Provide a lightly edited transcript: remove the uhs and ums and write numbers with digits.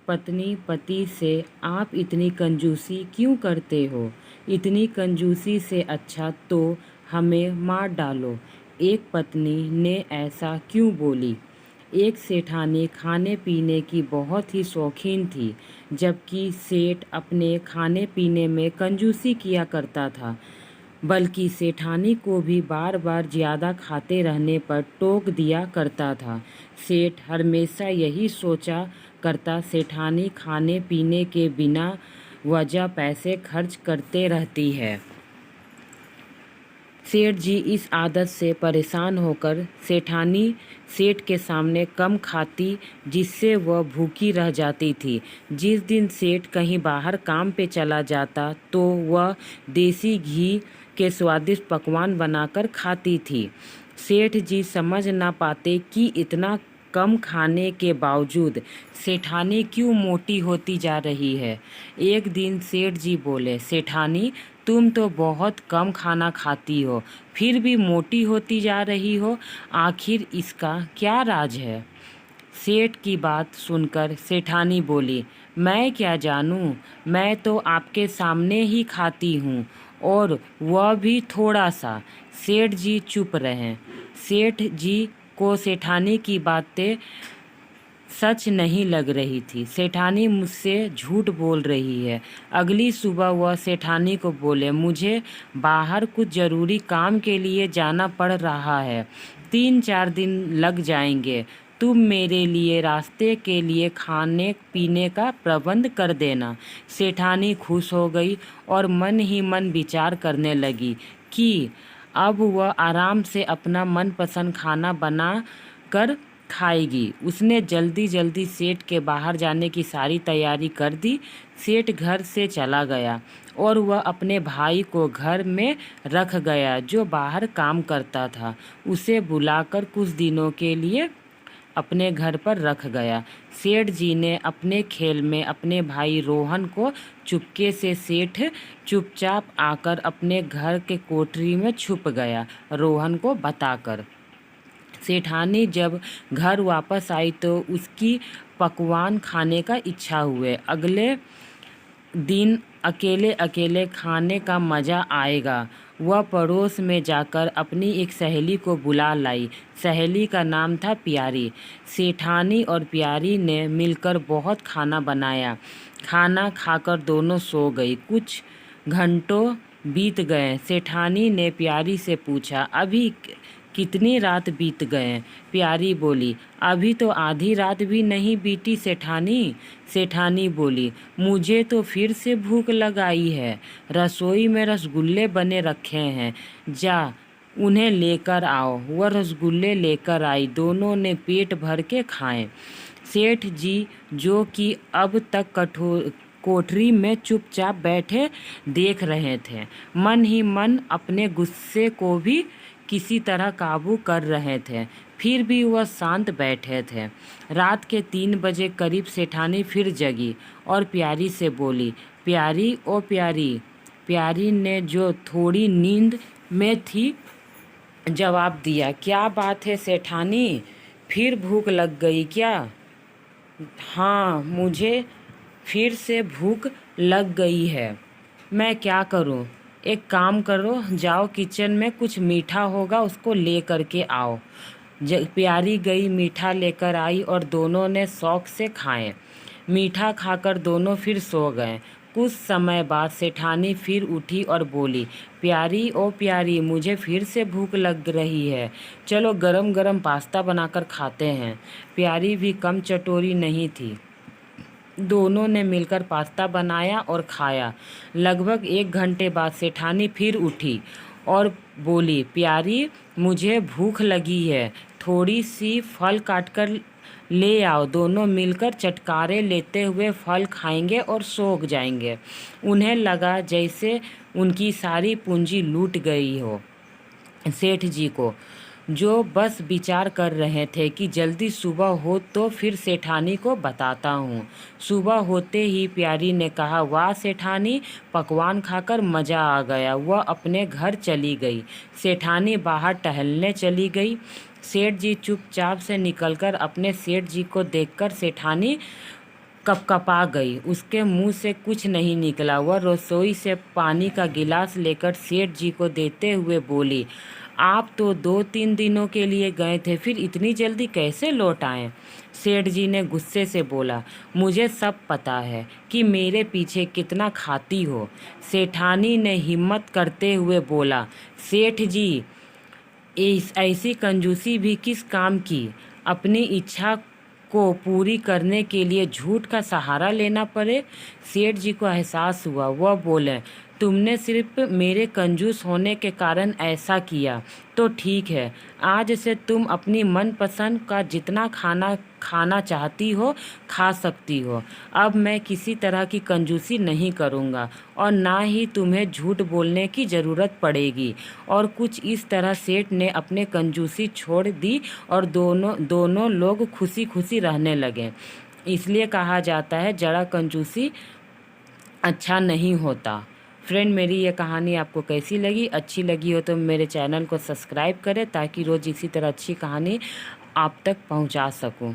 पत्नी पति से, आप इतनी कंजूसी क्यों करते हो? इतनी कंजूसी से अच्छा तो हमें मार डालो। एक पत्नी ने ऐसा क्यों बोली? एक सेठानी खाने पीने की बहुत ही शौकीन थी, जबकि सेठ अपने खाने पीने में कंजूसी किया करता था। बल्कि सेठानी को भी बार बार ज़्यादा खाते रहने पर टोक दिया करता था। सेठ हमेशा यही सोचा करता, सेठानी खाने पीने के बिना वजह पैसे खर्च करते रहती है। सेठ जी इस आदत से परेशान होकर सेठानी सेठ के सामने कम खाती, जिससे वह भूखी रह जाती थी। जिस दिन सेठ कहीं बाहर काम पे चला जाता तो वह देसी घी के स्वादिष्ट पकवान बनाकर खाती थी। सेठ जी समझ ना पाते कि इतना कम खाने के बावजूद सेठानी क्यों मोटी होती जा रही है। एक दिन सेठ जी बोले, सेठानी, तुम तो बहुत कम खाना खाती हो, फिर भी मोटी होती जा रही हो, आखिर इसका क्या राज है? सेठ की बात सुनकर सेठानी बोली, मैं क्या जानूं, मैं तो आपके सामने ही खाती हूँ, और वह भी थोड़ा सा। सेठ जी चुप रहे। सेठ जी को सेठानी की बातें सच नहीं लग रही थी। सेठानी मुझसे झूठ बोल रही है। अगली सुबह वह सेठानी को बोले, मुझे बाहर कुछ ज़रूरी काम के लिए जाना पड़ रहा है, 3-4 दिन लग जाएंगे। तुम मेरे लिए रास्ते के लिए खाने पीने का प्रबंध कर देना। सेठानी खुश हो गई और मन ही मन विचार करने लगी कि अब वह आराम से अपना मनपसंद खाना बना कर खाएगी। उसने जल्दी जल्दी सेठ के बाहर जाने की सारी तैयारी कर दी। सेठ घर से चला गया और वह अपने भाई को घर में रख गया, जो बाहर काम करता था। उसे बुलाकर कुछ दिनों के लिए अपने घर पर रख गया। सेठ जी ने अपने खेल में अपने भाई रोहन को चुपके से सेठ चुपचाप आकर अपने घर के कोठरी में छुप गया, रोहन को बताकर। सेठानी जब घर वापस आई तो उसकी पकवान खाने का इच्छा हुए। अगले दिन अकेले अकेले खाने का मज़ा आएगा। वह पड़ोस में जाकर अपनी एक सहेली को बुला लाई। सहेली का नाम था प्यारी। सेठानी और प्यारी ने मिलकर बहुत खाना बनाया। खाना खाकर दोनों सो गई। कुछ घंटों बीत गए। सेठानी ने प्यारी से पूछा, अभी कितनी रात बीत गए? प्यारी बोली, अभी तो आधी रात भी नहीं बीती सेठानी। सेठानी बोली, मुझे तो फिर से भूख लगाई है। रसोई में रसगुल्ले बने रखे हैं, जा उन्हें लेकर आओ। वह रसगुल्ले लेकर आई। दोनों ने पेट भर के खाए। सेठ जी, जो कि अब तक कोठरी में चुपचाप बैठे देख रहे थे, मन ही मन अपने गुस्से को भी किसी तरह काबू कर रहे थे। फिर भी वह शांत बैठे थे। रात के 3 बजे करीब सेठानी फिर जगी और प्यारी से बोली, प्यारी ओ प्यारी। प्यारी ने, जो थोड़ी नींद में थी, जवाब दिया, क्या बात है सेठानी, फिर भूख लग गई क्या? हाँ, मुझे फिर से भूख लग गई है। मैं क्या करूं? एक काम करो, जाओ किचन में कुछ मीठा होगा उसको ले करके आओ। प्यारी गई, मीठा लेकर आई और दोनों ने शौक से खाए। मीठा खाकर दोनों फिर सो गए। कुछ समय बाद सेठानी फिर उठी और बोली, प्यारी ओ प्यारी, मुझे फिर से भूख लग रही है, चलो गरम गरम पास्ता बनाकर खाते हैं। प्यारी भी कम चटोरी नहीं थी। दोनों ने मिलकर पास्ता बनाया और खाया। लगभग 1 घंटे बाद सेठानी फिर उठी और बोली, प्यारी, मुझे भूख लगी है, थोड़ी सी फल काटकर ले आओ। दोनों मिलकर चटकारे लेते हुए फल खाएंगे और सो जाएंगे। उन्हें लगा जैसे उनकी सारी पूंजी लूट गई हो। सेठ जी को, जो बस विचार कर रहे थे कि जल्दी सुबह हो तो फिर सेठानी को बताता हूँ। सुबह होते ही प्यारी ने कहा, वाह सेठानी, पकवान खाकर मज़ा आ गया। वह अपने घर चली गई। सेठानी बाहर टहलने चली गई। सेठ जी चुपचाप से निकलकर अपने सेठ जी को देखकर सेठानी कपकपा गई। उसके मुंह से कुछ नहीं निकला। वह रसोई से पानी का गिलास लेकर सेठ जी को देते हुए बोली, आप तो 2-3 दिनों के लिए गए थे, फिर इतनी जल्दी कैसे लौट आए? सेठ जी ने गुस्से से बोला, मुझे सब पता है कि मेरे पीछे कितना खाती हो। सेठानी ने हिम्मत करते हुए बोला, सेठ जी, ऐसी कंजूसी भी किस काम की? अपनी इच्छा को पूरी करने के लिए झूठ का सहारा लेना पड़े? सेठ जी को एहसास हुआ। वह बोले, तुमने सिर्फ मेरे कंजूस होने के कारण ऐसा किया तो ठीक है। आज से तुम अपनी मनपसंद का जितना खाना खाना चाहती हो खा सकती हो। अब मैं किसी तरह की कंजूसी नहीं करूँगा और ना ही तुम्हें झूठ बोलने की ज़रूरत पड़ेगी। और कुछ इस तरह सेठ ने अपने कंजूसी छोड़ दी और दोनों दोनों लोग खुशी खुशी रहने लगे। इसलिए कहा जाता है, जरा कंजूसी अच्छा नहीं होता। फ्रेंड, मेरी ये कहानी आपको कैसी लगी? अच्छी लगी हो तो मेरे चैनल को सब्सक्राइब करें ताकि रोज़ इसी तरह अच्छी कहानी आप तक पहुंचा सकूं।